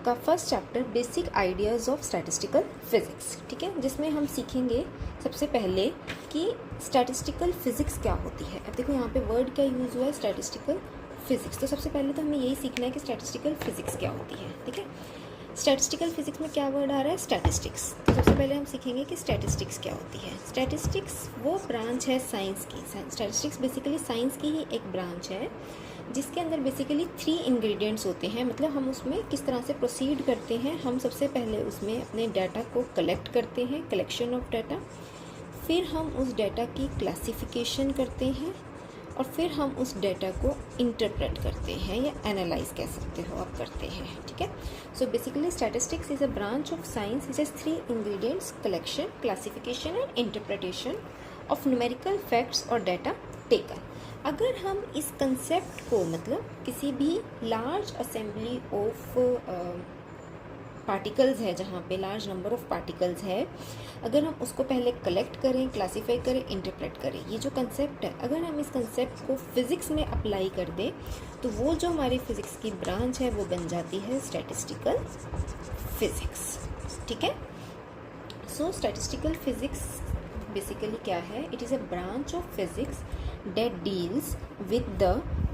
का first chapter basic ideas of statistical physics, ठीक है, जिसमें हम सीखेंगे सबसे पहले कि स्टैटिस्टिकल फिज़िक्स क्या होती है। अब देखो यहाँ पे वर्ड क्या यूज़ हुआ है, स्टैटिस्टिकल फिज़िक्स। तो सबसे पहले तो हमें यही सीखना है कि स्टैटिस्टिकल फिज़िक्स क्या होती है, ठीक है। स्टैटिस्टिकल फिज़िक्स में क्या वर्ड आ रहा है, स्टैटिस्टिक्स। तो सबसे पहले हम सीखेंगे कि स्टैटिस्टिक्स क्या होती है। स्टैटिस्टिक्स वो ब्रांच है साइंस की, स्टैटिस्टिक्स बेसिकली साइंस की ही एक ब्रांच है जिसके अंदर बेसिकली 3 इंग्रेडिएंट्स होते हैं। मतलब हम उसमें किस तरह से प्रोसीड करते हैं, हम सबसे पहले उसमें अपने डाटा को कलेक्ट करते हैं, कलेक्शन ऑफ डाटा, फिर हम उस डाटा की क्लासिफिकेशन करते हैं और फिर हम उस डाटा को इंटरप्रेट करते हैं या एनालाइज कह सकते हो आप, करते हैं, ठीक है। So basically statistics is a branch of science which has 3 ingredients, collection, classification and interpretation of numerical facts और डाटा टेकन। अगर हम इस कंसेप्ट को, मतलब किसी भी लार्ज असेंबली ऑफ पार्टिकल्स है जहाँ पे लार्ज नंबर ऑफ पार्टिकल्स है, अगर हम उसको पहले कलेक्ट करें, क्लासीफाई करें, इंटरप्रेट करें, ये जो कंसेप्ट है, अगर हम इस कंसेप्ट को फिज़िक्स में अप्लाई कर दें तो वो जो हमारी फिज़िक्स की ब्रांच है वो बन जाती है स्टैटिस्टिकल फिज़िक्स, ठीक है। सो स्टैटिस्टिकल फिज़िक्स बेसिकली क्या है, it is a branch of physics that deals with the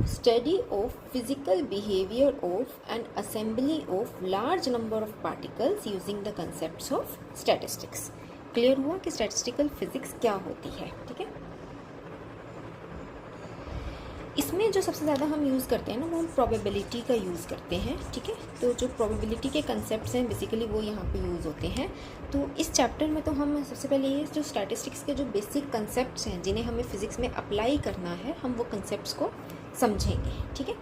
study of physical behavior of an assembly of large number of particles using the concepts of statistics। Clear हुआ कि statistical physics क्या होती है, ठीक है। इसमें जो सबसे ज़्यादा हम यूज़ करते हैं ना, वो हम प्रोबेबिलिटी का यूज़ करते हैं, ठीक है। तो जो प्रोबेबिलिटी के कंसेप्ट्स हैं बेसिकली वो यहाँ पे यूज़ होते हैं। तो इस चैप्टर में तो हम सबसे पहले ये जो स्टैटिस्टिक्स के जो बेसिक कंसेप्ट्स हैं जिन्हें हमें फिज़िक्स में अप्लाई करना है, हम वो कंसेप्ट्स को समझेंगे, ठीक है।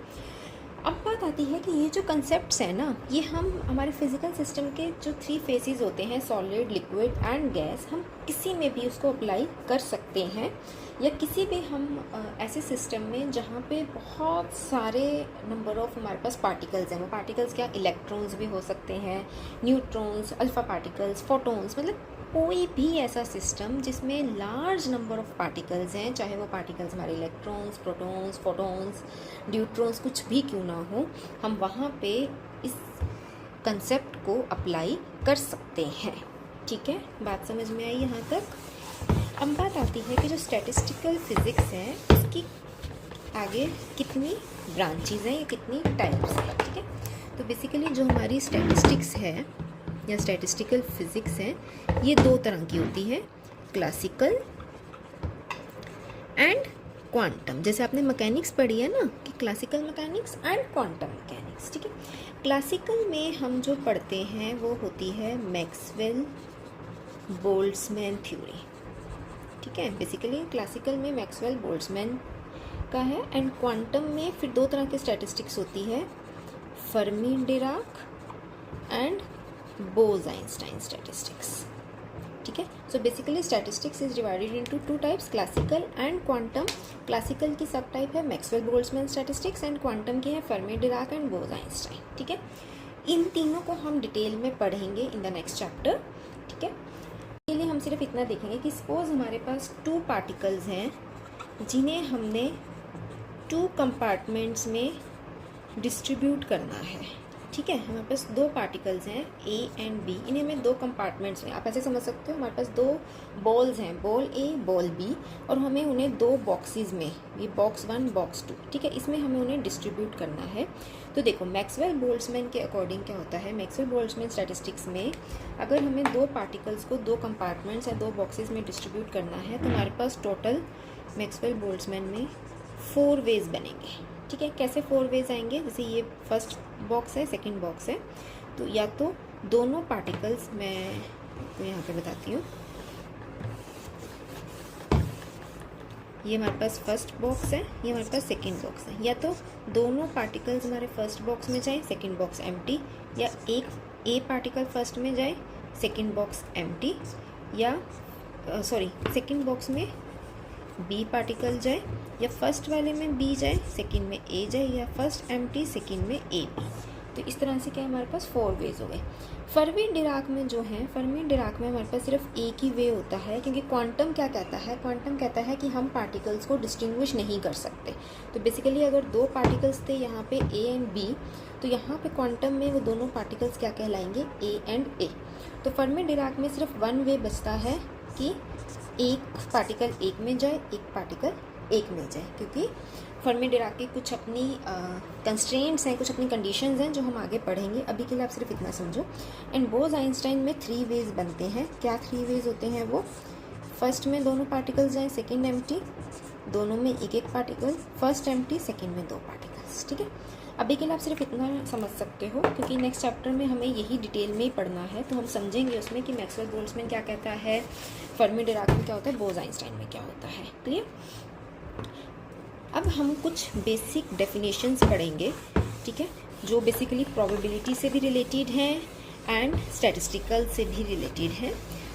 अब बात आती है कि ये जो कंसेप्ट्स हैं ना, ये हम हमारे फिज़िकल सिस्टम के जो 3 फेजेस होते हैं, सॉलिड, लिक्विड एंड गैस, हम किसी में भी उसको अप्लाई कर सकते हैं, या किसी भी हम ऐसे सिस्टम में जहाँ पे बहुत सारे नंबर ऑफ हमारे पास पार्टिकल्स हैं। वो पार्टिकल्स क्या, इलेक्ट्रॉन्स भी हो सकते हैं, न्यूट्रॉन्स, अल्फ़ा पार्टिकल्स, फोटॉन्स, मतलब कोई भी ऐसा सिस्टम जिसमें लार्ज नंबर ऑफ पार्टिकल्स हैं, चाहे वो पार्टिकल्स हमारे इलेक्ट्रॉन्स, प्रोटॉन्स, फोटॉन्स, न्यूट्रॉन्स कुछ भी क्यों ना हो, हम वहाँ पे इस कंसेप्ट को अप्लाई कर सकते हैं, ठीक है। बात समझ में आई यहाँ तक। अब बात आती है कि जो स्टैटिस्टिकल फिज़िक्स है उसकी आगे कितनी ब्रांचेज हैं या कितनी टाइप्स हैं, ठीक है। तो बेसिकली जो हमारी स्टैटिस्टिक्स है या स्टैटिस्टिकल फिज़िक्स है, ये 2 तरह की होती है, क्लासिकल एंड क्वांटम। जैसे आपने मैकेनिक्स पढ़ी है ना कि classical mechanics and quantum mechanics, ठीक है। क्लासिकल में हम जो पढ़ते हैं वो होती है मैक्सवेल बोल्ट्जमैन थ्योरी, ठीक है। बेसिकली क्लासिकल में मैक्सवेल बोल्ट्जमैन का है, एंड क्वांटम में फिर 2 तरह की स्टैटिस्टिक्स होती है, फर्मी डिराक एंड बोज-आइंस्टाइन स्टैटिस्टिक्स, ठीक है। So basically statistics is divided into 2 types, classical and quantum. Classical की सब टाइप है Maxwell Boltzmann statistics and quantum की है फर्मी डिराक एंड बोज-आइंस्टाइन, ठीक है। इन तीनों को हम डिटेल में पढ़ेंगे इन द नेक्स्ट चैप्टर, ठीक है। के लिए हम सिर्फ इतना देखेंगे कि सपोज हमारे पास 2 पार्टिकल्स हैं जिन्हें हमने 2 कंपार्टमेंट्स में डिस्ट्रीब्यूट करना है, ठीक है। हमारे पास 2 पार्टिकल्स हैं ए एंड बी, इन्हें हमें 2 कंपार्टमेंट्स में, आप ऐसे समझ सकते हो, हमारे पास 2 बॉल्स हैं, बॉल ए बॉल बी, और हमें उन्हें 2 बॉक्सेस में, ये बॉक्स 1 बॉक्स 2, ठीक है, इसमें हमें उन्हें डिस्ट्रीब्यूट करना है। तो देखो मैक्सवेल बोल्ट्जमैन के अकॉर्डिंग क्या होता है, मैक्सवेल बोल्ट्जमैन स्टैटिस्टिक्स में अगर हमें 2 पार्टिकल्स को 2 कंपार्टमेंट्स या 2 बॉक्सेस में डिस्ट्रीब्यूट करना है तो हमारे पास टोटल मैक्सवेल बोल्ट्जमैन में 4 वेज बनेंगे, ठीक है। कैसे 4 वेज आएंगे, जैसे ये फर्स्ट बॉक्स है, सेकंड बॉक्स है, तो या तो दोनों पार्टिकल्स, मैं आपको यहाँ पे बताती हूँ, ये हमारे पास फर्स्ट बॉक्स है, ये हमारे पास सेकंड बॉक्स है, या तो दोनों पार्टिकल्स हमारे फर्स्ट बॉक्स में जाए, सेकंड बॉक्स एम्प्टी, या एक ए पार्टिकल फर्स्ट में जाए, सेकंड बॉक्स एम्प्टी, या सेकंड बॉक्स में बी पार्टिकल जाए, या फर्स्ट वाले में बी जाए, सेकंड में ए जाए, या फर्स्ट एम्प्टी, सेकंड में ए बी, तो इस तरह से क्या है, हमारे पास 4 वेज हो गए। फर्मी डिराक में जो है, फर्मी डिराक में हमारे पास सिर्फ एक ही वे होता है, क्योंकि क्वांटम क्या कहता है, क्वांटम कहता है कि हम पार्टिकल्स को डिस्टिंग्विश नहीं कर सकते। तो बेसिकली अगर 2 पार्टिकल्स थे यहाँ पे ए एंड बी, तो यहाँ पे क्वांटम में वो दोनों पार्टिकल्स क्या कहलाएंगे, ए एंड ए। तो फर्मी डिराक में सिर्फ 1 वे बचता है कि एक पार्टिकल एक में जाए, एक पार्टिकल एक में जाए, क्योंकि फर्मी डिराक की कुछ अपनी कंस्ट्रेंट्स हैं, कुछ अपनी कंडीशंस हैं जो हम आगे पढ़ेंगे। अभी के लिए आप सिर्फ इतना समझो। एंड बोज आइंस्टाइन में 3 वेज बनते हैं। क्या 3 वेज होते हैं वो, फर्स्ट में दोनों पार्टिकल्स जाएँ, सेकेंड एम्प्टी, दोनों में एक एक पार्टिकल, फर्स्ट एम्प्टी, सेकेंड में 2 पार्टिकल्स। ठीक है, अभी के लिए आप सिर्फ इतना समझ सकते हो, क्योंकि नेक्स्ट चैप्टर में हमें यही डिटेल में ही पढ़ना है। तो हम समझेंगे उसमें कि मैक्सवेल बोल्ट्जमैन क्या कहता है, फर्मी डिराक में क्या होता है, बोज आइंस्टाइन में क्या होता है। क्लियर। अब हम कुछ बेसिक डेफिनेशंस पढ़ेंगे, ठीक है, जो बेसिकली प्रोबेबिलिटी से भी रिलेटेड हैं एंड स्टैटिस्टिकल से भी रिलेटेड हैं।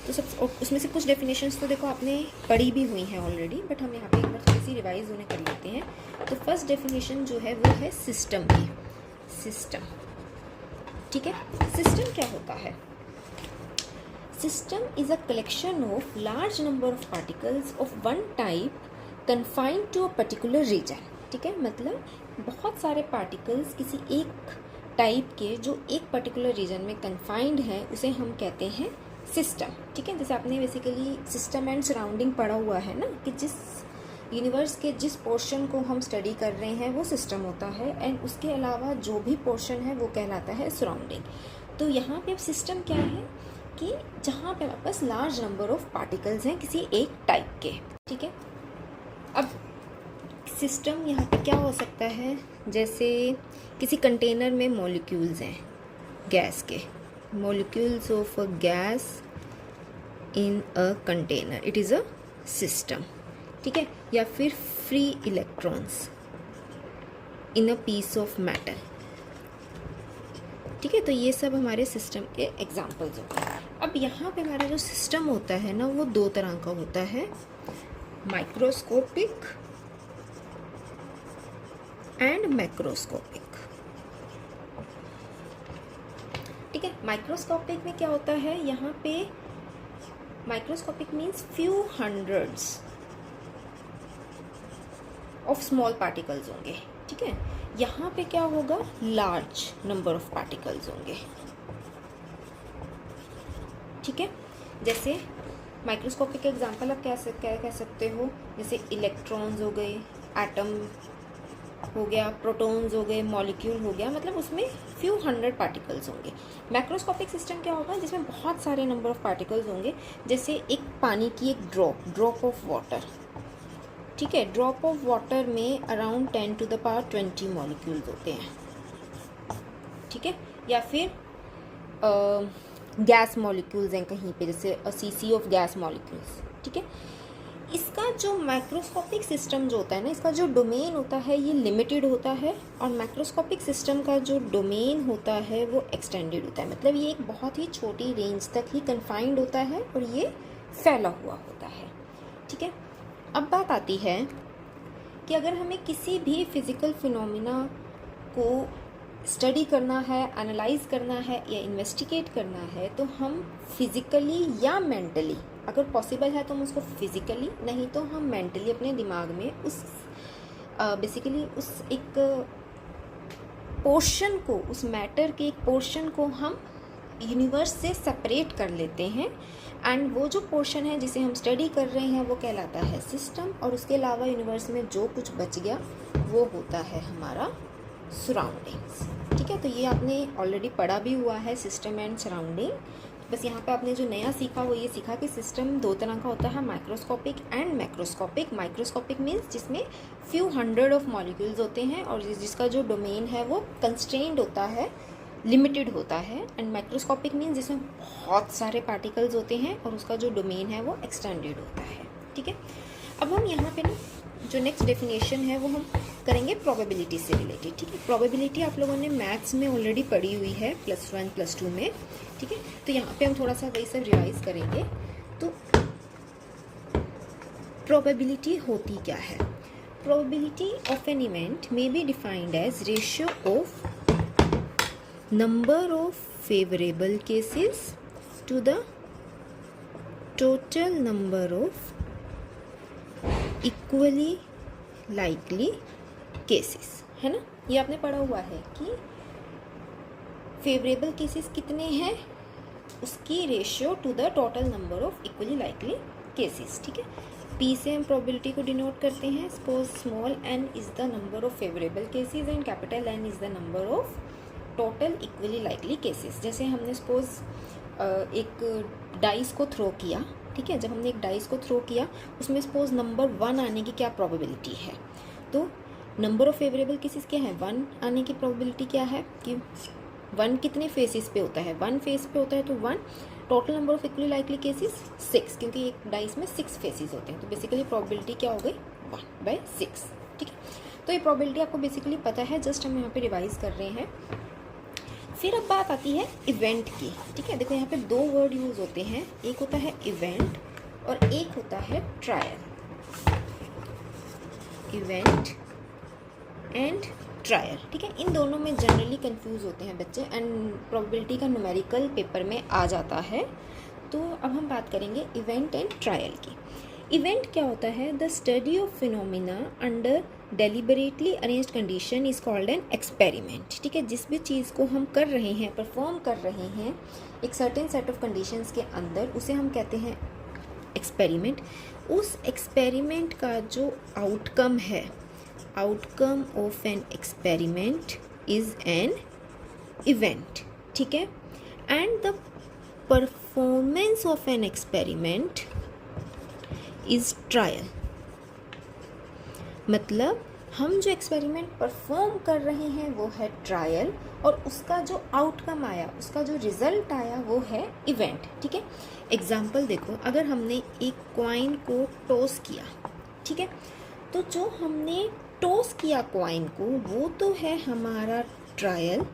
तो सब उसमें से कुछ डेफिनेशंस तो देखो आपने पढ़ी भी हुई हैं ऑलरेडी, बट हम यहाँ पे एक बार थोड़ी सी रिवाइज उन्हें कर लेते हैं। तो फर्स्ट डेफिनेशन जो है वो है सिस्टम की। सिस्टम, ठीक है, सिस्टम क्या होता है, system is a collection of large number of particles of one type confined to a particular region. ठीक है, मतलब बहुत सारे पार्टिकल्स किसी एक टाइप के जो एक पर्टिकुलर रीजन में कन्फाइंड है, उसे हम कहते हैं सिस्टम। ठीक है, जैसे आपने बेसिकली सिस्टम एंड सराउंडिंग पढ़ा हुआ है ना, कि जिस यूनिवर्स के जिस पोर्शन को हम स्टडी कर रहे हैं वो सिस्टम होता है, एंड उसके अलावा जो भी पोर्शन है वो कहलाता है सराउंडिंग। तो यहाँ पे अब सिस्टम क्या है कि जहाँ पे हमारे पास लार्ज नंबर ऑफ पार्टिकल्स हैं किसी एक टाइप के। ठीक है, अब सिस्टम यहाँ पे क्या हो सकता है, जैसे किसी कंटेनर में मॉलिक्यूल्स हैं गैस के, molecules of a gas in a container, it is a system। ठीक है, या फिर free electrons in a piece of metal. ठीक है, तो ये सब हमारे सिस्टम के एग्जांपल्स होते हैं। अब यहाँ पे हमारा जो सिस्टम होता है ना, वो 2 तरह का होता है, माइक्रोस्कोपिक एंड मैक्रोस्कोपिक। ठीक है, माइक्रोस्कोपिक में क्या होता है, यहाँ पे microscopic means few hundreds of small particles होंगे। ठीक है, यहाँ पे क्या होगा, लार्ज नंबर ऑफ पार्टिकल्स होंगे। ठीक है, जैसे माइक्रोस्कोपिक एग्जांपल आप क्या कह सकते हो, जैसे इलेक्ट्रॉन्स हो गए, एटम हो गया, प्रोटॉन्स हो गए, मॉलिक्यूल हो गया, मतलब उसमें फ्यू हंड्रेड पार्टिकल्स होंगे। मैक्रोस्कोपिक सिस्टम क्या होगा, जिसमें बहुत सारे नंबर ऑफ पार्टिकल्स होंगे, जैसे एक पानी की एक ड्रॉप ऑफ वाटर। ठीक है, ड्रॉप ऑफ वाटर में around 10 to the power 20 molecules होते हैं। ठीक है, या फिर गैस मॉलिक्यूल्स हैं कहीं पे, जैसे cc ऑफ गैस मॉलिक्यूल्स। ठीक है, इसका जो माइक्रोस्कोपिक सिस्टम जो होता है ना, इसका जो डोमेन होता है ये लिमिटेड होता है, और मैक्रोस्कोपिक सिस्टम का जो डोमेन होता है वो एक्सटेंडेड होता है, मतलब ये एक बहुत ही छोटी रेंज तक ही कन्फाइंड होता है और ये फैला हुआ होता है। ठीक है, अब बात आती है कि अगर हमें किसी भी फिज़िकल फिनोमिना को स्टडी करना है, एनालाइज करना है या इन्वेस्टिगेट करना है, तो हम फिज़िकली या मेंटली, अगर पॉसिबल है तो हम उसको फिज़िकली, नहीं तो हम मेंटली अपने दिमाग में उस बेसिकली उस एक पोर्शन को, उस मैटर के एक पोर्शन को हम यूनिवर्स से सेपरेट कर लेते हैं, एंड वो जो पोर्शन है जिसे हम स्टडी कर रहे हैं वो कहलाता है सिस्टम, और उसके अलावा यूनिवर्स में जो कुछ बच गया वो होता है हमारा सराउंडिंग्स। ठीक है, तो ये आपने ऑलरेडी पढ़ा भी हुआ है, सिस्टम एंड सराउंडिंग। बस यहाँ पे आपने जो नया सीखा वो ये सीखा कि सिस्टम 2 तरह का होता है, microscopic and macroscopic. Microscopic means जिसमें फ्यू हंड्रेड ऑफ मॉलिक्यूल्स होते हैं और जिसका जो डोमेन है वो कंस्ट्रेंड होता है, लिमिटेड होता है, एंड मैक्रोस्कोपिक मीन्स जिसमें बहुत सारे पार्टिकल्स होते हैं और उसका जो डोमेन है वो एक्सटेंडेड होता है। ठीक है, अब हम यहाँ पे ना जो नेक्स्ट डेफिनेशन है वो हम करेंगे प्रोबेबिलिटी से रिलेटेड। ठीक है, प्रोबेबिलिटी आप लोगों ने मैथ्स में ऑलरेडी पढ़ी हुई है +1 +2 में। ठीक है, तो यहाँ पे हम थोड़ा सा वही सब रिवाइज करेंगे। तो प्रोबेबिलिटी होती क्या है, probability of an event may be defined as ratio of number of favourable cases to the total number of equally likely cases, है ना। ये आपने पढ़ा हुआ है कि फेवरेबल केसेस कितने हैं, उसकी ratio two the total number of equally likely cases, ठीक है। पी से हम प्रोबेबिलिटी को डिनोट करते हैं। Suppose small n is the number of favourable cases and capital N is the number of total equally likely cases. जैसे हमने suppose एक डाइस को थ्रो किया, ठीक है। जब हमने एक डाइस को थ्रो किया उसमें सपोज नंबर 1 आने की क्या प्रोबेबिलिटी है, तो नंबर ऑफ फेवरेबल केसेस क्या है, 1 आने की प्रोबेबिलिटी क्या है कि 1 कितने फेसेस पे होता है, 1 फेस पे होता है, तो 1। Total number of equally likely cases 6, क्योंकि एक डाइस में 6 फेसेस होते हैं, तो बेसिकली प्रोबेबिलिटी क्या हो गई 1/6, ठीक है। तो ये प्रोबेबिलिटी आपको बेसिकली पता है, जस्ट हम यहाँ पे रिवाइज कर रहे हैं। फिर अब बात आती है इवेंट की, ठीक है। देखो यहाँ पे 2 वर्ड यूज होते हैं, एक होता है इवेंट और एक होता है ट्रायल। इवेंट एंड ट्रायल, ठीक है। इन दोनों में जनरली कंफ्यूज होते हैं बच्चे एंड प्रोबेबिलिटी का न्यूमेरिकल पेपर में आ जाता है। तो अब हम बात करेंगे इवेंट एंड ट्रायल की। इवेंट क्या होता है, the study of phenomena under deliberately arranged condition is called an experiment, ठीक है। जिस भी चीज़ को हम कर रहे हैं, परफॉर्म कर रहे हैं एक सर्टेन सेट ऑफ कंडीशंस के अंदर, उसे हम कहते हैं एक्सपेरिमेंट। उस एक्सपेरिमेंट का जो आउटकम है, outcome of an experiment is an event, ठीक है। And the performance of an experiment is trial. मतलब हम जो एक्सपेरिमेंट परफॉर्म कर रहे हैं वो है ट्रायल, और उसका जो आउटकम आया, उसका जो रिजल्ट आया वो है इवेंट, ठीक है। एग्जाम्पल देखो, अगर हमने एक कॉइन को टॉस किया, ठीक है, तो जो हमने टॉस किया कॉइन को वो तो है हमारा ट्रायल।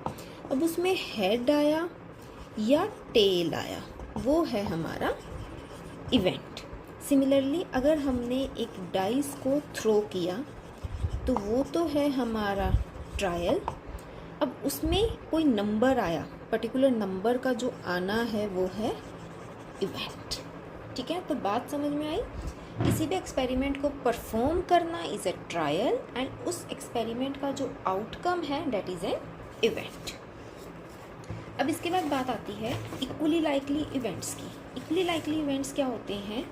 अब उसमें हेड आया या टेल आया वो है हमारा इवेंट। सिमिलरली अगर हमने एक डाइस को थ्रो किया तो वो तो है हमारा ट्रायल। अब उसमें कोई नंबर आया, पर्टिकुलर नंबर का जो आना है वो है इवेंट, ठीक है। तो बात समझ में आई। किसी भी एक्सपेरिमेंट को परफॉर्म करना इज़ अ ट्रायल एंड उस एक्सपेरिमेंट का जो आउटकम है दैट इज़ एन इवेंट। अब इसके बाद बात आती है इक्वली लाइकली इवेंट्स की। इक्वली लाइकली इवेंट्स क्या होते हैं,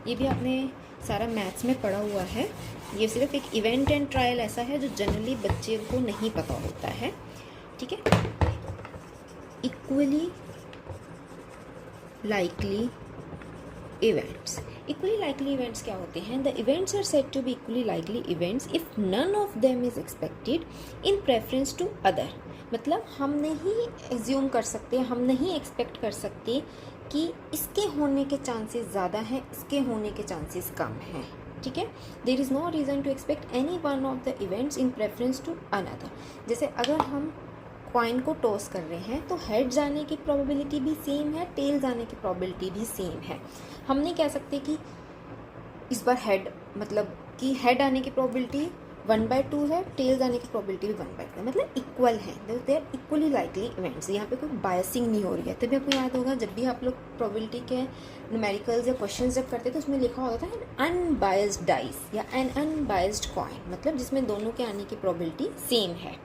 ये भी आपने सारा मैथ्स में पढ़ा हुआ है। ये सिर्फ एक इवेंट एंड ट्रायल ऐसा है जो जनरली बच्चे को नहीं पता होता है, ठीक है। Equally likely events, equally likely events क्या होते हैं, the events are said to be equally likely events if none of them is expected in preference to other. मतलब हम नहीं एज्यूम कर सकते, हम नहीं एक्सपेक्ट कर सकते कि इसके होने के चांसेस ज़्यादा हैं, इसके होने के चांसेस कम हैं, ठीक है। There is no reason to expect any one of the events in preference to another. जैसे अगर हम कॉइन को टॉस कर रहे हैं तो हेड जाने की प्रोबेबिलिटी भी सेम है, टेल जाने की प्रोबेबिलिटी भी सेम है। हम नहीं कह सकते कि इस बार हेड, मतलब कि हेड आने की प्रोबेबिलिटी 1/2 है, टेल जाने की प्रोबेबिलिटी भी 1/2 है, मतलब इक्वल है। They are equally likely events. यहाँ पे कोई बायसिंग नहीं हो रही है। तभी आपको याद होगा जब भी आप लोग प्रोबेबिलिटी के न्यूमेरिकल्स या क्वेश्चन जब करते तो उसमें लिखा होता है अनबायस्ड डाइस या एन अनबायस्ड कॉइन, मतलब जिसमें दोनों के आने की प्रोबेबिलिटी सेम है,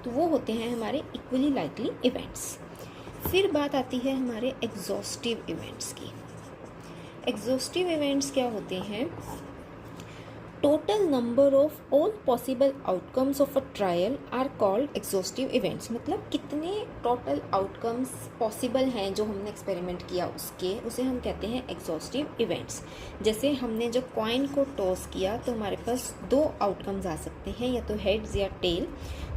तो वो होते हैं हमारे इक्वली लाइकली इवेंट्स। फिर बात आती है हमारे एग्जॉस्टिव इवेंट्स की। एग्जॉस्टिव इवेंट्स क्या होते हैं, total number of all possible outcomes of a trial are called exhaustive events. मतलब कितने टोटल आउटकम्स पॉसिबल हैं जो हमने एक्सपेरिमेंट किया उसके, उसे हम कहते हैं एग्जॉस्टिव इवेंट्स। जैसे हमने जब कॉइन को टॉस किया तो हमारे पास 2 आउटकम्स आ सकते हैं, या तो हेड्स या टेल।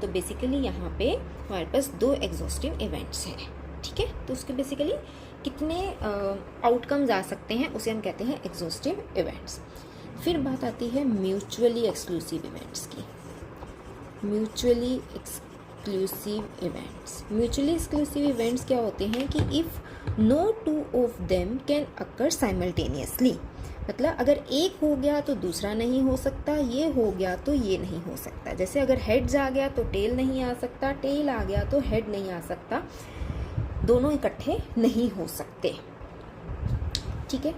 तो बेसिकली यहाँ पे हमारे पास 2 एग्जॉस्टिव इवेंट्स हैं, ठीक है। तो उसके बेसिकली कितने आउटकम्स आ सकते हैं उसे हम कहते हैं एग्जॉस्टिव इवेंट्स। फिर बात आती है म्यूचुअली एक्सक्लूसिव इवेंट्स की। Mutually exclusive events, mutually exclusive events क्या होते हैं कि if no two of them can occur simultaneously. मतलब अगर एक हो गया तो दूसरा नहीं हो सकता, ये हो गया तो ये नहीं हो सकता। जैसे अगर हेड्स आ गया तो टेल नहीं आ सकता, टेल आ गया तो हेड नहीं आ सकता, दोनों इकट्ठे नहीं हो सकते। ठीक है,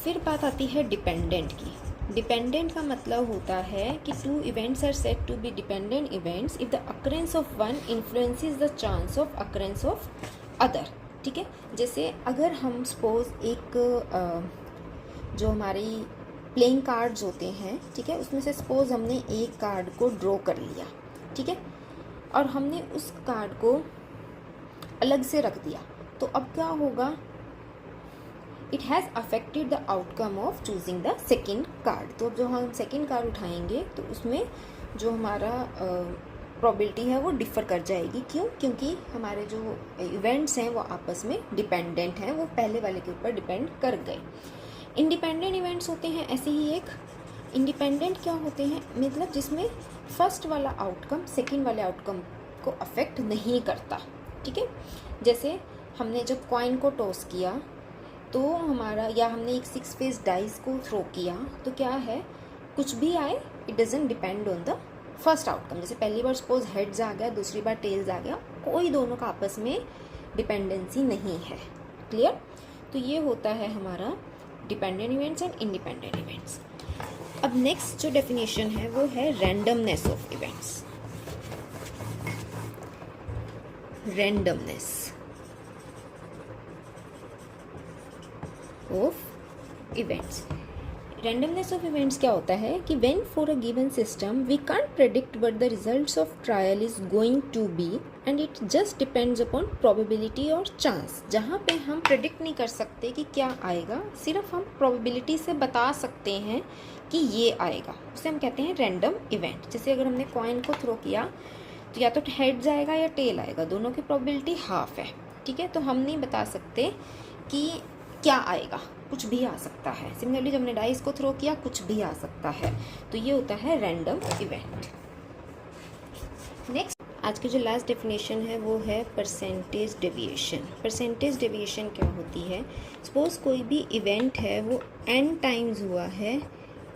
फिर बात आती है डिपेंडेंट की। डिपेंडेंट का मतलब होता है कि two events are said to be dependent events if the occurrence of one influences the chance of occurrence of other. ठीक है, जैसे अगर हम सपोज एक जो हमारी प्लेइंग कार्ड्स होते हैं, ठीक है, उसमें से सपोज हमने एक कार्ड को ड्रॉ कर लिया, ठीक है, और हमने उस कार्ड को अलग से रख दिया, तो अब क्या होगा, it has affected the outcome of choosing the second card. तो अब जो हम सेकेंड कार्ड उठाएंगे तो उसमें जो हमारा प्रोबेबिलिटी है वो डिफ़र कर जाएगी। क्यों? क्योंकि हमारे जो इवेंट्स हैं वो आपस में डिपेंडेंट हैं, वो पहले वाले के ऊपर डिपेंड कर गए। इंडिपेंडेंट इवेंट्स होते हैं ऐसे ही एक। इंडिपेंडेंट क्या होते हैं, मतलब जिसमें फर्स्ट वाला आउटकम सेकेंड वाले आउटकम को अफेक्ट नहीं करता। ठीक है, जैसे हमने जब कॉइन को टॉस किया तो हमारा, या हमने एक 6 फेस डाइस को थ्रो किया, तो क्या है, कुछ भी आए it doesn't depend on the first outcome. जैसे पहली बार सपोज हेड्स आ गया, दूसरी बार टेल्स आ गया, कोई दोनों का आपस में डिपेंडेंसी नहीं है। क्लियर? तो ये होता है हमारा dependent events and independent events. अब नेक्स्ट जो डेफिनेशन है वो है randomness of events. Randomness of events. Randomness of events क्या होता है कि when for a given system we can't predict what the results of trial is going to be and it just depends upon probability और chance. जहाँ पे हम predict नहीं कर सकते कि क्या आएगा, सिर्फ हम प्रोबेबिलिटी से बता सकते हैं कि ये आएगा, उसे हम कहते हैं रैंडम इवेंट। जैसे अगर हमने कॉइन को थ्रो किया तो या तो हेड्स आएगा या टेल आएगा, दोनों की प्रोबेबिलिटी हाफ है। ठीक है, तो हम नहीं बता सकते कि क्या आएगा, कुछ भी आ सकता है। सिमिलरली जब हमने डाइस को थ्रो किया कुछ भी आ सकता है, तो ये होता है रैंडम इवेंट। नेक्स्ट आज की जो लास्ट डेफिनेशन है वो है परसेंटेज डेविएशन। परसेंटेज डेविएशन क्या होती है, सपोज कोई भी इवेंट है वो n टाइम्स हुआ है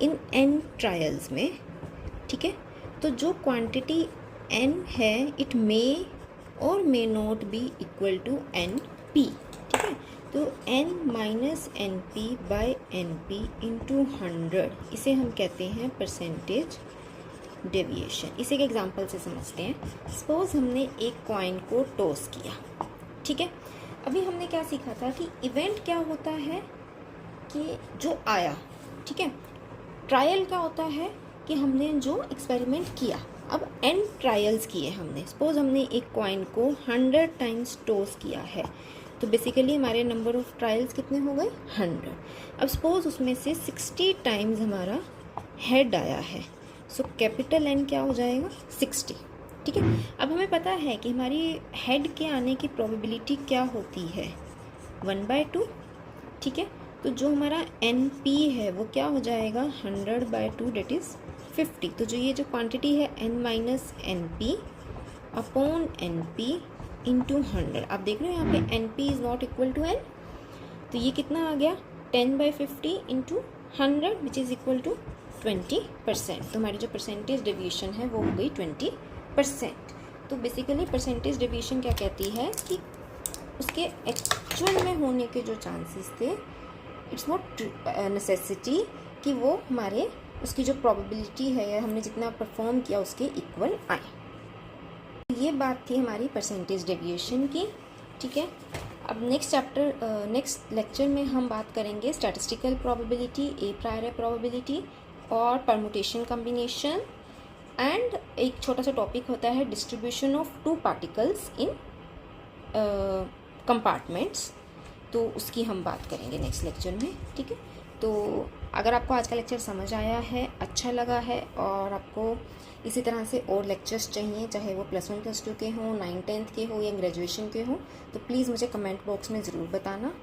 इन n ट्रायल्स में। ठीक है, तो जो क्वांटिटी n है इट मे और may not be equal to NP। ठीक है, तो n minus NP by NP into 100, इसे हम कहते हैं परसेंटेज डेविएशन। इसे एक एग्जांपल से समझते हैं। सपोज हमने एक कॉइन को टॉस किया। ठीक है, अभी हमने क्या सीखा था कि इवेंट क्या होता है कि जो आया। ठीक है, ट्रायल क्या होता है कि हमने जो एक्सपेरिमेंट किया। अब n ट्रायल्स किए हमने, सपोज हमने एक कॉइन को 100 टाइम्स टॉस किया है, तो बेसिकली हमारे नंबर ऑफ ट्रायल्स कितने हो गए, 100। अब सपोज उसमें से 60 टाइम्स हमारा हेड आया है, सो कैपिटल N क्या हो जाएगा, 60। ठीक है, अब हमें पता है कि हमारी हेड के आने की प्रोबेबिलिटी क्या होती है, 1/2। ठीक है, तो जो हमारा NP है वो क्या हो जाएगा, 100/2 डेट इज़ 50। तो जो ये जो क्वांटिटी है n minus NP upon NP into 100, आप देख रहे हो यहाँ पे NP is not equal to N, तो ये कितना आ गया, 10/50 into 100 which is equal to 20%। तो हमारी जो परसेंटेज डेविएशन है वो हो गई 20%। तो बेसिकली परसेंटेज डेविएशन क्या कहती है कि उसके एक्चुअल में होने के जो चांसेस थे, इट्स नॉट नेसेसिटी कि वो हमारे उसकी जो प्रोबेबिलिटी है या हमने जितना परफॉर्म किया उसके इक्वल आए। ये बात थी हमारी परसेंटेज डेविएशन की। ठीक है, अब नेक्स्ट लेक्चर में हम बात करेंगे स्टैटिस्टिकल प्रोबेबिलिटी, ए प्रायर प्रोबेबिलिटी और परमुटेशन कॉम्बिनेशन, एंड एक छोटा सा टॉपिक होता है distribution of 2 particles in compartments, तो उसकी हम बात करेंगे नेक्स्ट लेक्चर में। ठीक है, तो अगर आपको आज का लेक्चर समझ आया है, अच्छा लगा है और आपको इसी तरह से और लेक्चर्स चाहिए, चाहे वो +1 +2 के हों, 9th 10th के हों या ग्रेजुएशन के हों, तो प्लीज़ मुझे कमेंट बॉक्स में ज़रूर बताना,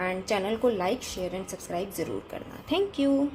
एंड चैनल को लाइक शेयर एंड सब्सक्राइब ज़रूर करना। Thank you.